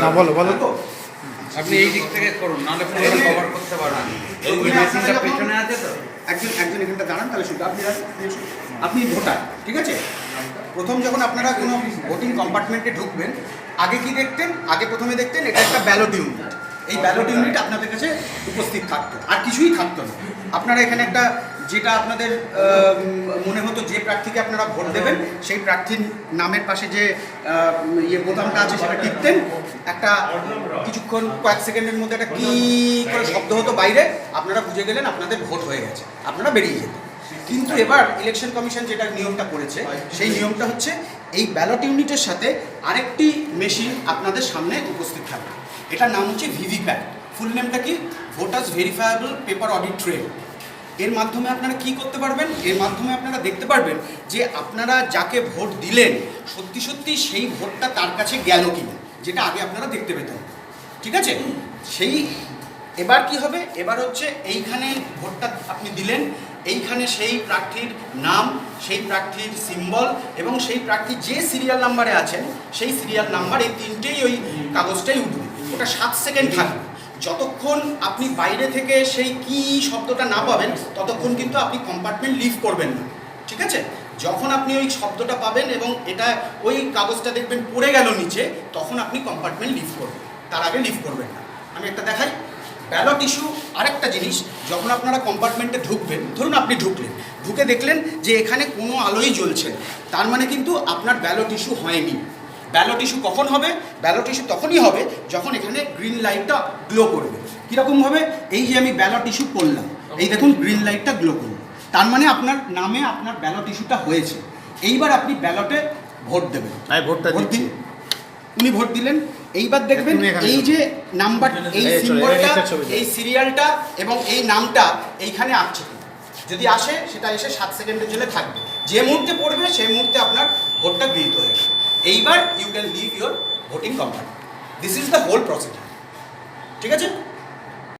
না বলো বলো তো। আপনি এই দিক থেকে করুন, নাহলে পুরো কভার করতে পারবেন। এই মেশিনটা পেছনে আছে তো। একজন এখানটা দাঁড়ান, তাহলে শুধু আপনি ভোটার, ঠিক আছে? প্রথম যখন আপনারা কোনো ভোটিং কম্পার্টমেন্টে ঢুকবেন, আগে কি দেখতেন? আগে প্রথমে দেখতেন এটা একটা ব্যালট ইউনিট। এই ব্যালট ইউনিট আপনাদের কাছে উপস্থিত থাকতো, আর কিছুই থাকতো না। আপনারা এখানে একটা, যেটা আপনাদের মনে হতো যে প্রার্থীকে আপনারা ভোট দেবেন, সেই প্রার্থীর নামের পাশে যে বোতামটা আছে সেটা টিপতেন। একটা কিছুক্ষণ, কয়েক সেকেন্ডের মধ্যে একটা কি করে শব্দ হতো বাইরে, আপনারা বুঝে গেলেন আপনাদের ভোট হয়ে গেছে, আপনারা বেরিয়ে যেতেন। কিন্তু এবার ইলেকশন কমিশন যেটা নিয়মটা করেছে, সেই নিয়মটা হচ্ছে এই ব্যালট ইউনিটের সাথে আরেকটি মেশিন আপনাদের সামনে উপস্থিত থাকবে। এটার নাম হচ্ছে ভিভিপ্যাট। ফুল নেমটা কি? Voters verifiable paper audit trail. এর মাধ্যমে আপনারা কি করতে পারবেন? এর মাধ্যমে আপনারা দেখতে পারবেন যে আপনারা যাকে ভোট দিলেন সত্যি সত্যি সেই ভোটটা তার কাছে গেল কিনা, যেটা আগে আপনারা দেখতে পেতেন, ঠিক আছে? সেই এবার কি হবে? এবার হচ্ছে এইখানে ভোটটা আপনি দিলেন, এইখানে সেই প্রার্থীর নাম, সেই প্রার্থীর সিম্বল এবং সেই প্রার্থী যে সিরিয়াল নাম্বারে আছেন সেই সিরিয়াল নাম্বার, এই তিনটেই ওই কাগজটাই উঠবে। ওটা 7 সেকেন্ড থাকবে। যতক্ষণ আপনি বাইরে থেকে সেই কি শব্দটা না পাবেন ততক্ষণ কিন্তু আপনি কম্পার্টমেন্ট লিভ করবেন না, ঠিক আছে? যখন আপনি ওই শব্দটা পাবেন এবং এটা ওই কাগজটা দেখবেন পড়ে গেল নিচে, তখন আপনি কম্পার্টমেন্ট লিভ করবেন, তার আগে লিভ করবেন না। আমি একটা দেখাই। ব্যালট ইস্যু আরেকটা জিনিস, যখন আপনারা কম্পার্টমেন্টে ঢুকবেন, ধরুন আপনি ঢুকলেন, ঢুকে দেখলেন যে এখানে কোনো আলোই জ্বলছে না, তার মানে কিন্তু আপনার ব্যালট ইস্যু হয়নি। ব্যালট ইস্যু কখন হবে? ব্যালট ইস্যু তখনই হবে যখন এখানে গ্রিন লাইটটা গ্লো করবে। কীরকমভাবে? এই যে আমি ব্যালট ইস্যু করলাম, এই দেখুন গ্রিন লাইটটা গ্লো করবে, তার মানে আপনার নামে আপনার ব্যালট ইস্যুটা হয়েছে। এইবার আপনি ব্যালটে ভোট দেবেন। ভোট দিন, উনি ভোট দিলেন। এইবার দেখবেন এই যে নাম্বার, এই সিম্বলটা, এই সিরিয়ালটা এবং এই নামটা এইখানে আসছে। যদি আসে সেটা এসে 7 সেকেন্ডের জন্য থাকবে। যে মুহূর্তে পড়বে সেই মুহূর্তে আপনার ভোটটা গৃহীত হয়ে যাবে। এইবার you can leave your voting compartment. This is the whole procedure, ঠিক আছে?